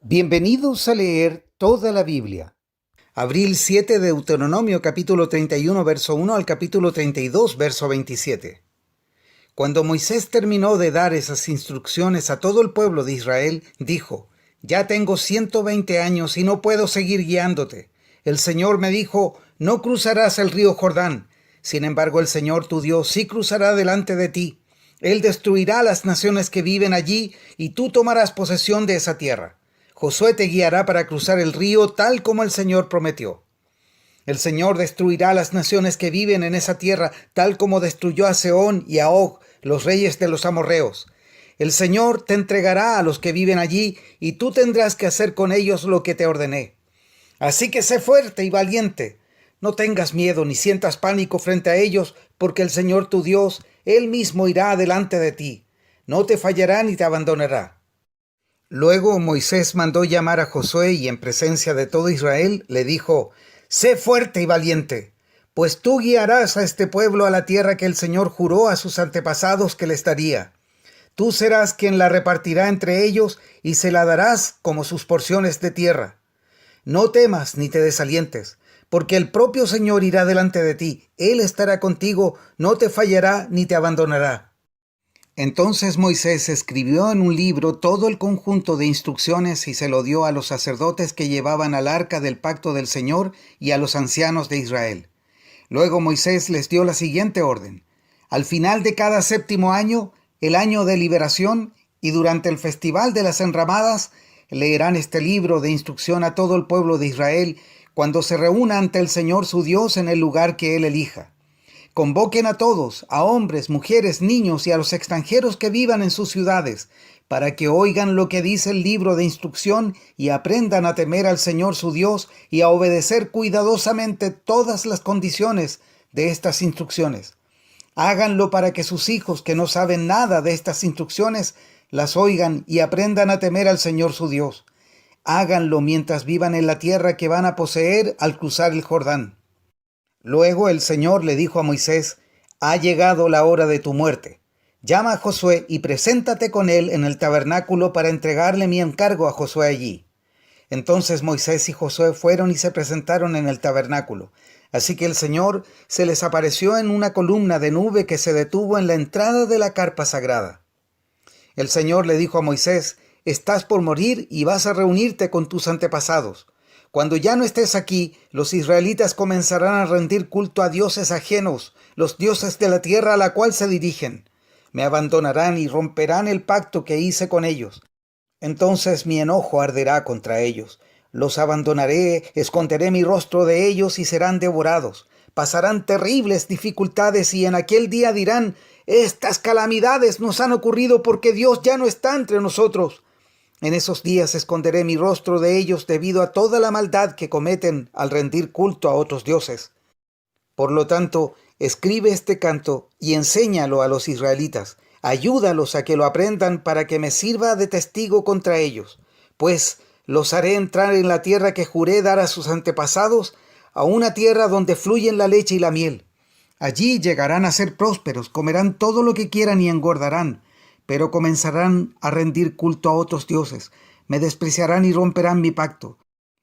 Bienvenidos a leer toda la Biblia. Abril 7, Deuteronomio capítulo 31, verso 1 al capítulo 32, verso 27. Cuando Moisés terminó de dar esas instrucciones a todo el pueblo de Israel, dijo: Ya tengo 120 años y no puedo seguir guiándote. El Señor me dijo: No cruzarás el río Jordán. Sin embargo, el Señor tu Dios sí cruzará delante de ti. Él destruirá las naciones que viven allí y tú tomarás posesión de esa tierra. Josué te guiará para cruzar el río tal como el Señor prometió. El Señor destruirá las naciones que viven en esa tierra tal como destruyó a Sehón y a Og, los reyes de los amorreos. El Señor te entregará a los que viven allí y tú tendrás que hacer con ellos lo que te ordené. Así que sé fuerte y valiente. No tengas miedo ni sientas pánico frente a ellos, porque el Señor tu Dios, Él mismo irá delante de ti. No te fallará ni te abandonará. Luego Moisés mandó llamar a Josué y en presencia de todo Israel le dijo: Sé fuerte y valiente, pues tú guiarás a este pueblo a la tierra que el Señor juró a sus antepasados que les daría. Tú serás quien la repartirá entre ellos y se la darás como sus porciones de tierra. No temas ni te desalientes, porque el propio Señor irá delante de ti. Él estará contigo, no te fallará ni te abandonará. Entonces Moisés escribió en un libro todo el conjunto de instrucciones y se lo dio a los sacerdotes que llevaban al arca del pacto del Señor y a los ancianos de Israel. Luego Moisés les dio la siguiente orden: al final de cada séptimo año, el año de liberación, y durante el festival de las enramadas, leerán este libro de instrucción a todo el pueblo de Israel cuando se reúna ante el Señor su Dios en el lugar que Él elija. Convoquen a todos, a hombres, mujeres, niños y a los extranjeros que vivan en sus ciudades, para que oigan lo que dice el libro de instrucción y aprendan a temer al Señor su Dios y a obedecer cuidadosamente todas las condiciones de estas instrucciones. Háganlo para que sus hijos, que no saben nada de estas instrucciones, las oigan y aprendan a temer al Señor su Dios. Háganlo mientras vivan en la tierra que van a poseer al cruzar el Jordán. Luego el Señor le dijo a Moisés: Ha llegado la hora de tu muerte. Llama a Josué y preséntate con él en el tabernáculo para entregarle mi encargo a Josué allí. Entonces Moisés y Josué fueron y se presentaron en el tabernáculo. Así que el Señor se les apareció en una columna de nube que se detuvo en la entrada de la carpa sagrada. El Señor le dijo a Moisés: Estás por morir y vas a reunirte con tus antepasados. Cuando ya no estés aquí, los israelitas comenzarán a rendir culto a dioses ajenos, los dioses de la tierra a la cual se dirigen. Me abandonarán y romperán el pacto que hice con ellos. Entonces mi enojo arderá contra ellos. Los abandonaré, esconderé mi rostro de ellos y serán devorados. Pasarán terribles dificultades y en aquel día dirán: Estas calamidades nos han ocurrido porque Dios ya no está entre nosotros. En esos días esconderé mi rostro de ellos debido a toda la maldad que cometen al rendir culto a otros dioses. Por lo tanto, escribe este canto y enséñalo a los israelitas. Ayúdalos a que lo aprendan para que me sirva de testigo contra ellos, pues los haré entrar en la tierra que juré dar a sus antepasados, a una tierra donde fluyen la leche y la miel. Allí llegarán a ser prósperos, comerán todo lo que quieran y engordarán, pero comenzarán a rendir culto a otros dioses, me despreciarán y romperán mi pacto.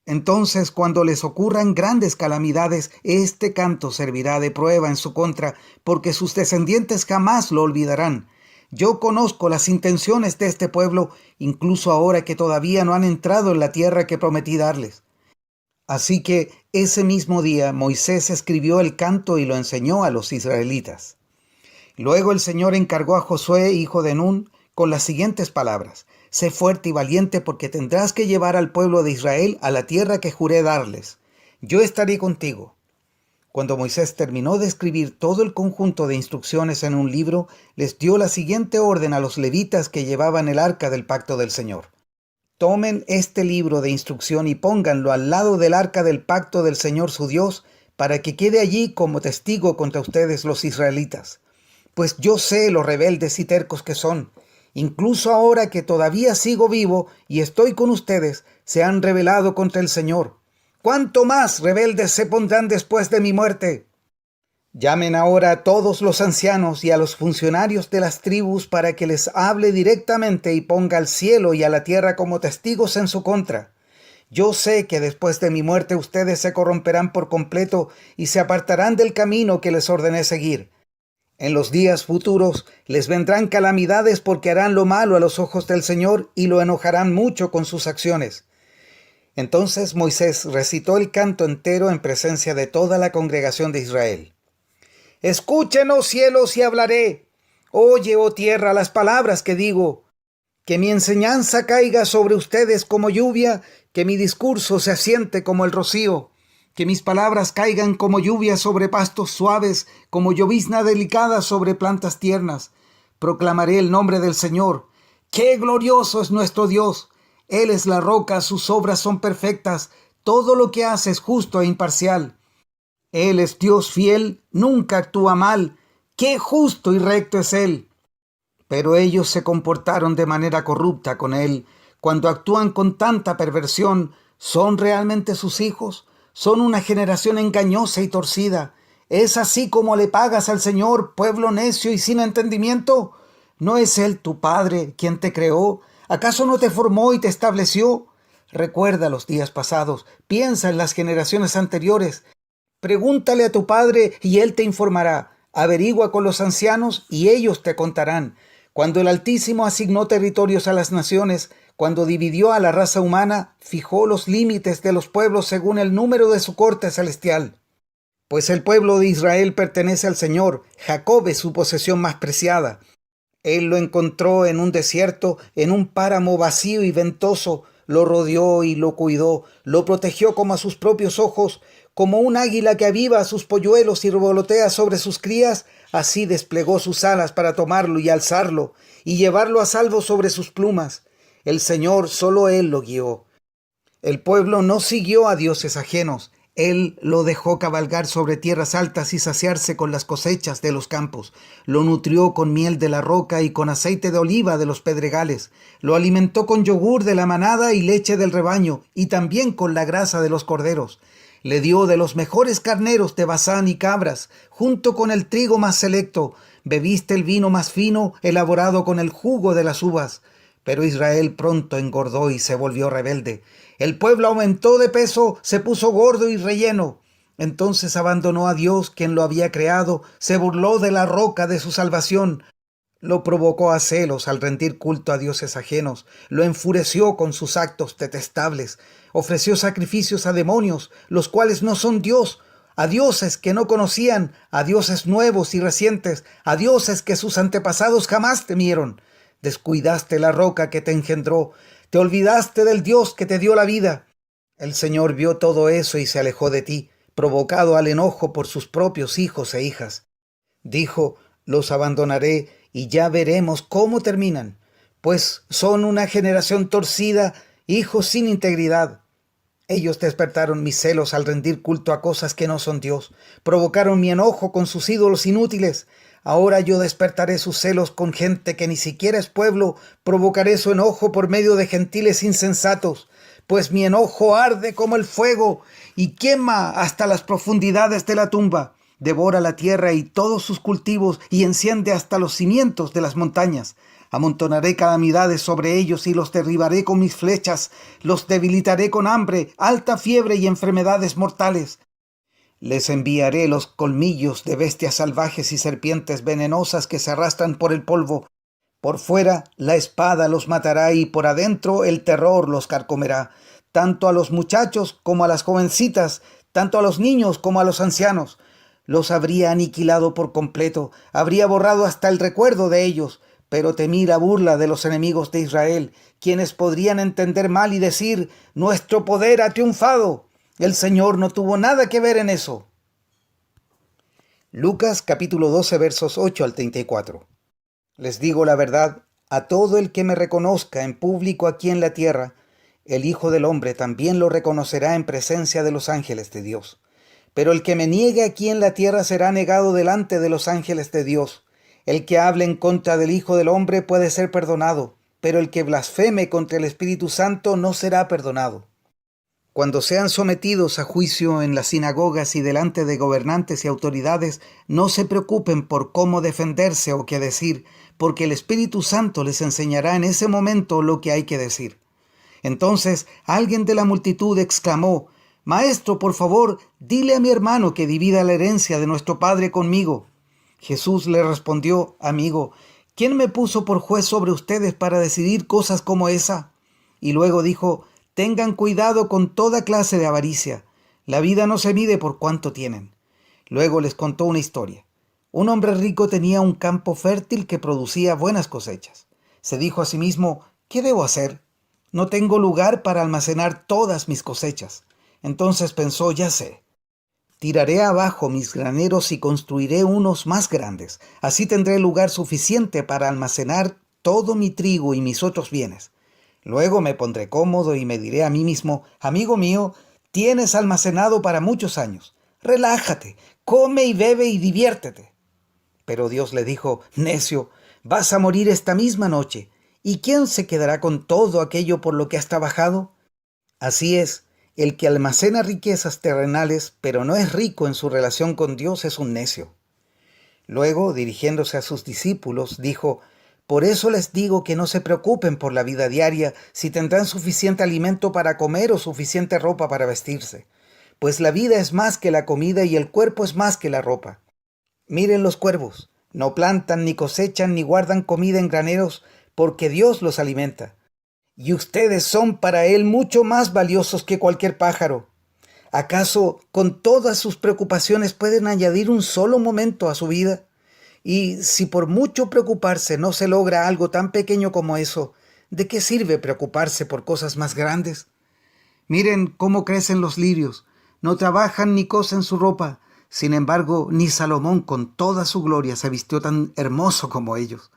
Entonces, cuando les ocurran grandes calamidades, este canto servirá de prueba en su contra, porque sus descendientes jamás lo olvidarán. Yo conozco las intenciones de este pueblo, incluso ahora que todavía no han entrado en la tierra que prometí darles. Así que ese mismo día Moisés escribió el canto y lo enseñó a los israelitas. Luego el Señor encargó a Josué, hijo de Nun, con las siguientes palabras: Sé fuerte y valiente, porque tendrás que llevar al pueblo de Israel a la tierra que juré darles. Yo estaré contigo. Cuando Moisés terminó de escribir todo el conjunto de instrucciones en un libro, les dio la siguiente orden a los levitas que llevaban el arca del pacto del Señor: Tomen este libro de instrucción y pónganlo al lado del arca del pacto del Señor su Dios, para que quede allí como testigo contra ustedes los israelitas. Pues yo sé lo rebeldes y tercos que son. Incluso ahora que todavía sigo vivo y estoy con ustedes, se han rebelado contra el Señor. ¿Cuánto más rebeldes se pondrán después de mi muerte? Llamen ahora a todos los ancianos y a los funcionarios de las tribus para que les hable directamente y ponga al cielo y a la tierra como testigos en su contra. Yo sé que después de mi muerte ustedes se corromperán por completo y se apartarán del camino que les ordené seguir. En los días futuros les vendrán calamidades porque harán lo malo a los ojos del Señor y lo enojarán mucho con sus acciones. Entonces Moisés recitó el canto entero en presencia de toda la congregación de Israel. Escúchenos, cielos, y hablaré. Oye, oh tierra, las palabras que digo. Que mi enseñanza caiga sobre ustedes como lluvia, que mi discurso se asiente como el rocío. Que mis palabras caigan como lluvia sobre pastos suaves, como llovizna delicada sobre plantas tiernas. Proclamaré el nombre del Señor. ¡Qué glorioso es nuestro Dios! Él es la roca, sus obras son perfectas, todo lo que hace es justo e imparcial. Él es Dios fiel, nunca actúa mal. ¡Qué justo y recto es Él! Pero ellos se comportaron de manera corrupta con Él. Cuando actúan con tanta perversión, ¿son realmente sus hijos? Son una generación engañosa y torcida. ¿Es así como le pagas al Señor, pueblo necio y sin entendimiento? ¿No es Él tu Padre quien te creó? ¿Acaso no te formó y te estableció? Recuerda los días pasados, piensa en las generaciones anteriores. Pregúntale a tu padre y él te informará. Averigua con los ancianos y ellos te contarán. Cuando el Altísimo asignó territorios a las naciones, cuando dividió a la raza humana, fijó los límites de los pueblos según el número de su corte celestial. Pues el pueblo de Israel pertenece al Señor, Jacob es su posesión más preciada. Él lo encontró en un desierto, en un páramo vacío y ventoso, lo rodeó y lo cuidó, lo protegió como a sus propios ojos, como un águila que aviva a sus polluelos y revolotea sobre sus crías, así desplegó sus alas para tomarlo y alzarlo, y llevarlo a salvo sobre sus plumas. El Señor, solo Él lo guió. El pueblo no siguió a dioses ajenos. Él lo dejó cabalgar sobre tierras altas y saciarse con las cosechas de los campos. Lo nutrió con miel de la roca y con aceite de oliva de los pedregales. Lo alimentó con yogur de la manada y leche del rebaño, y también con la grasa de los corderos. Le dio de los mejores carneros de Basán y cabras, junto con el trigo más selecto. Bebiste el vino más fino, elaborado con el jugo de las uvas. Pero Israel pronto engordó y se volvió rebelde. El pueblo aumentó de peso, se puso gordo y relleno. Entonces abandonó a Dios, quien lo había creado, se burló de la roca de su salvación. Lo provocó a celos al rendir culto a dioses ajenos, lo enfureció con sus actos detestables, ofreció sacrificios a demonios, los cuales no son Dios, a dioses que no conocían, a dioses nuevos y recientes, a dioses que sus antepasados jamás temieron. Descuidaste la roca que te engendró, te olvidaste del Dios que te dio la vida. El Señor vio todo eso y se alejó de ti, provocado al enojo por sus propios hijos e hijas. Dijo, los abandonaré y ya veremos cómo terminan, pues son una generación torcida, hijos sin integridad. Ellos despertaron mis celos al rendir culto a cosas que no son Dios, provocaron mi enojo con sus ídolos inútiles. Ahora yo despertaré sus celos con gente que ni siquiera es pueblo, provocaré su enojo por medio de gentiles insensatos, pues mi enojo arde como el fuego y quema hasta las profundidades de la tumba. Devora la tierra y todos sus cultivos y enciende hasta los cimientos de las montañas. Amontonaré calamidades sobre ellos y los derribaré con mis flechas. Los debilitaré con hambre, alta fiebre y enfermedades mortales. Les enviaré los colmillos de bestias salvajes y serpientes venenosas que se arrastran por el polvo. Por fuera la espada los matará y por adentro el terror los carcomerá, tanto a los muchachos como a las jovencitas, tanto a los niños como a los ancianos. Los habría aniquilado por completo, habría borrado hasta el recuerdo de ellos, pero temí la burla de los enemigos de Israel, quienes podrían entender mal y decir, nuestro poder ha triunfado. El Señor no tuvo nada que ver en eso. Lucas capítulo 12 versos 8 al 34. Les digo la verdad, a todo el que me reconozca en público aquí en la tierra, el Hijo del Hombre también lo reconocerá en presencia de los ángeles de Dios. Pero el que me niegue aquí en la tierra será negado delante de los ángeles de Dios. El que hable en contra del Hijo del Hombre puede ser perdonado, pero el que blasfeme contra el Espíritu Santo no será perdonado. Cuando sean sometidos a juicio en las sinagogas y delante de gobernantes y autoridades, no se preocupen por cómo defenderse o qué decir, porque el Espíritu Santo les enseñará en ese momento lo que hay que decir. Entonces alguien de la multitud exclamó: «Maestro, por favor, dile a mi hermano que divida la herencia de nuestro padre conmigo». Jesús le respondió: «Amigo, ¿quién me puso por juez sobre ustedes para decidir cosas como esa?». Y luego dijo: «Tengan cuidado con toda clase de avaricia. La vida no se mide por cuánto tienen». Luego les contó una historia. Un hombre rico tenía un campo fértil que producía buenas cosechas. Se dijo a sí mismo: «¿Qué debo hacer? No tengo lugar para almacenar todas mis cosechas». Entonces pensó: «Ya sé. Tiraré abajo mis graneros y construiré unos más grandes. Así tendré lugar suficiente para almacenar todo mi trigo y mis otros bienes. Luego me pondré cómodo y me diré a mí mismo: amigo mío, tienes almacenado para muchos años. Relájate, come y bebe y diviértete». Pero Dios le dijo: «Necio, vas a morir esta misma noche. ¿Y quién se quedará con todo aquello por lo que has trabajado?». Así es, el que almacena riquezas terrenales, pero no es rico en su relación con Dios, es un necio. Luego, dirigiéndose a sus discípulos, dijo: «Por eso les digo que no se preocupen por la vida diaria, si tendrán suficiente alimento para comer o suficiente ropa para vestirse. Pues la vida es más que la comida y el cuerpo es más que la ropa. Miren los cuervos, no plantan, ni cosechan, ni guardan comida en graneros, porque Dios los alimenta. Y ustedes son para Él mucho más valiosos que cualquier pájaro. ¿Acaso con todas sus preocupaciones pueden añadir un solo momento a su vida? Y si por mucho preocuparse no se logra algo tan pequeño como eso, ¿de qué sirve preocuparse por cosas más grandes? Miren cómo crecen los lirios, no trabajan ni cosen su ropa. Sin embargo, ni Salomón con toda su gloria se vistió tan hermoso como ellos.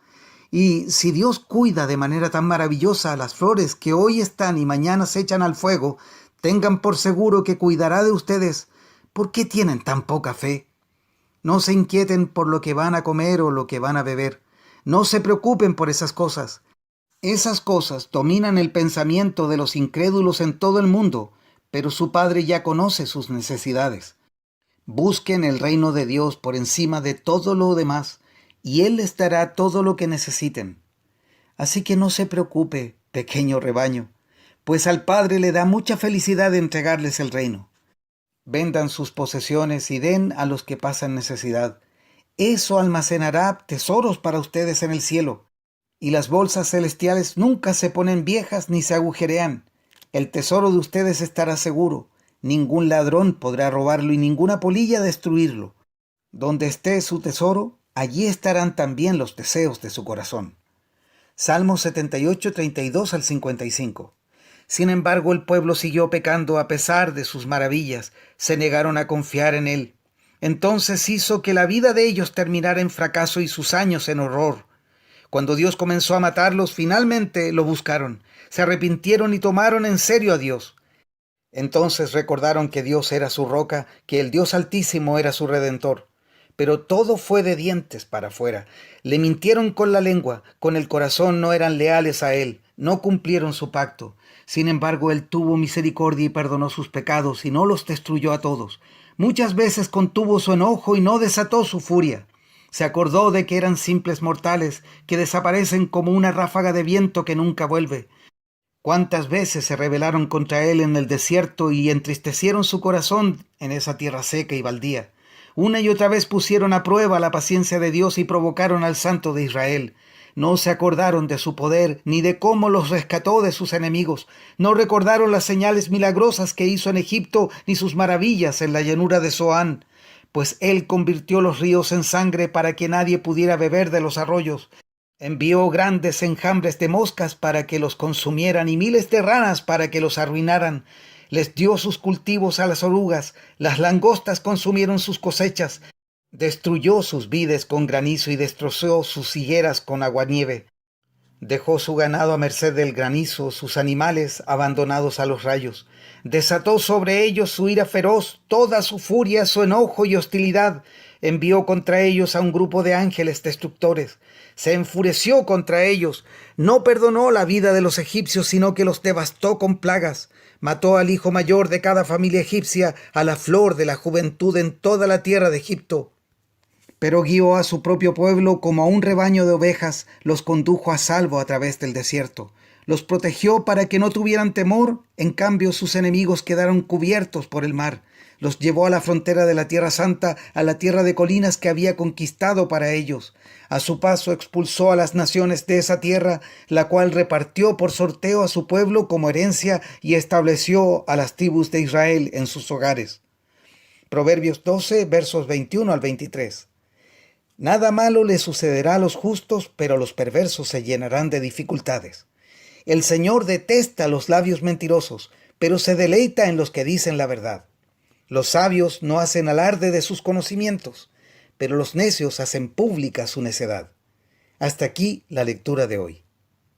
Y si Dios cuida de manera tan maravillosa a las flores que hoy están y mañana se echan al fuego, tengan por seguro que cuidará de ustedes. ¿Por qué tienen tan poca fe? No se inquieten por lo que van a comer o lo que van a beber. No se preocupen por esas cosas. Esas cosas dominan el pensamiento de los incrédulos en todo el mundo, pero su Padre ya conoce sus necesidades. Busquen el reino de Dios por encima de todo lo demás, y Él les dará todo lo que necesiten. Así que no se preocupe, pequeño rebaño, pues al Padre le da mucha felicidad entregarles el reino. Vendan sus posesiones y den a los que pasan necesidad. Eso almacenará tesoros para ustedes en el cielo. Y las bolsas celestiales nunca se ponen viejas ni se agujerean. El tesoro de ustedes estará seguro. Ningún ladrón podrá robarlo y ninguna polilla destruirlo. Donde esté su tesoro, allí estarán también los deseos de su corazón. Salmos 78, 32 al 55. Sin embargo, el pueblo siguió pecando a pesar de sus maravillas. Se negaron a confiar en él. Entonces hizo que la vida de ellos terminara en fracaso y sus años en horror. Cuando Dios comenzó a matarlos, finalmente lo buscaron. Se arrepintieron y tomaron en serio a Dios. Entonces recordaron que Dios era su roca, que el Dios Altísimo era su Redentor. Pero todo fue de dientes para afuera. Le mintieron con la lengua, con el corazón no eran leales a Él, no cumplieron su pacto. Sin embargo, Él tuvo misericordia y perdonó sus pecados y no los destruyó a todos. Muchas veces contuvo su enojo y no desató su furia. Se acordó de que eran simples mortales, que desaparecen como una ráfaga de viento que nunca vuelve. ¿Cuántas veces se rebelaron contra Él en el desierto y entristecieron su corazón en esa tierra seca y baldía? Una y otra vez pusieron a prueba la paciencia de Dios y provocaron al Santo de Israel. No se acordaron de su poder ni de cómo los rescató de sus enemigos. No recordaron las señales milagrosas que hizo en Egipto ni sus maravillas en la llanura de Zoán. Pues Él convirtió los ríos en sangre para que nadie pudiera beber de los arroyos. Envió grandes enjambres de moscas para que los consumieran y miles de ranas para que los arruinaran. Les dio sus cultivos a las orugas, las langostas consumieron sus cosechas. Destruyó sus vides con granizo y destrozó sus higueras con aguanieve. Dejó su ganado a merced del granizo, sus animales abandonados a los rayos. Desató sobre ellos su ira feroz, toda su furia, su enojo y hostilidad. Envió contra ellos a un grupo de ángeles destructores. Se enfureció contra ellos. No perdonó la vida de los egipcios, sino que los devastó con plagas. Mató al hijo mayor de cada familia egipcia, a la flor de la juventud en toda la tierra de Egipto. Pero guió a su propio pueblo como a un rebaño de ovejas, los condujo a salvo a través del desierto. Los protegió para que no tuvieran temor, en cambio sus enemigos quedaron cubiertos por el mar. Los llevó a la frontera de la Tierra Santa, a la tierra de colinas que había conquistado para ellos. A su paso expulsó a las naciones de esa tierra, la cual repartió por sorteo a su pueblo como herencia y estableció a las tribus de Israel en sus hogares. Proverbios 12, versos 21 al 23. Nada malo le sucederá a los justos, pero los perversos se llenarán de dificultades. El Señor detesta los labios mentirosos, pero se deleita en los que dicen la verdad. Los sabios no hacen alarde de sus conocimientos, pero los necios hacen pública su necedad. Hasta aquí la lectura de hoy.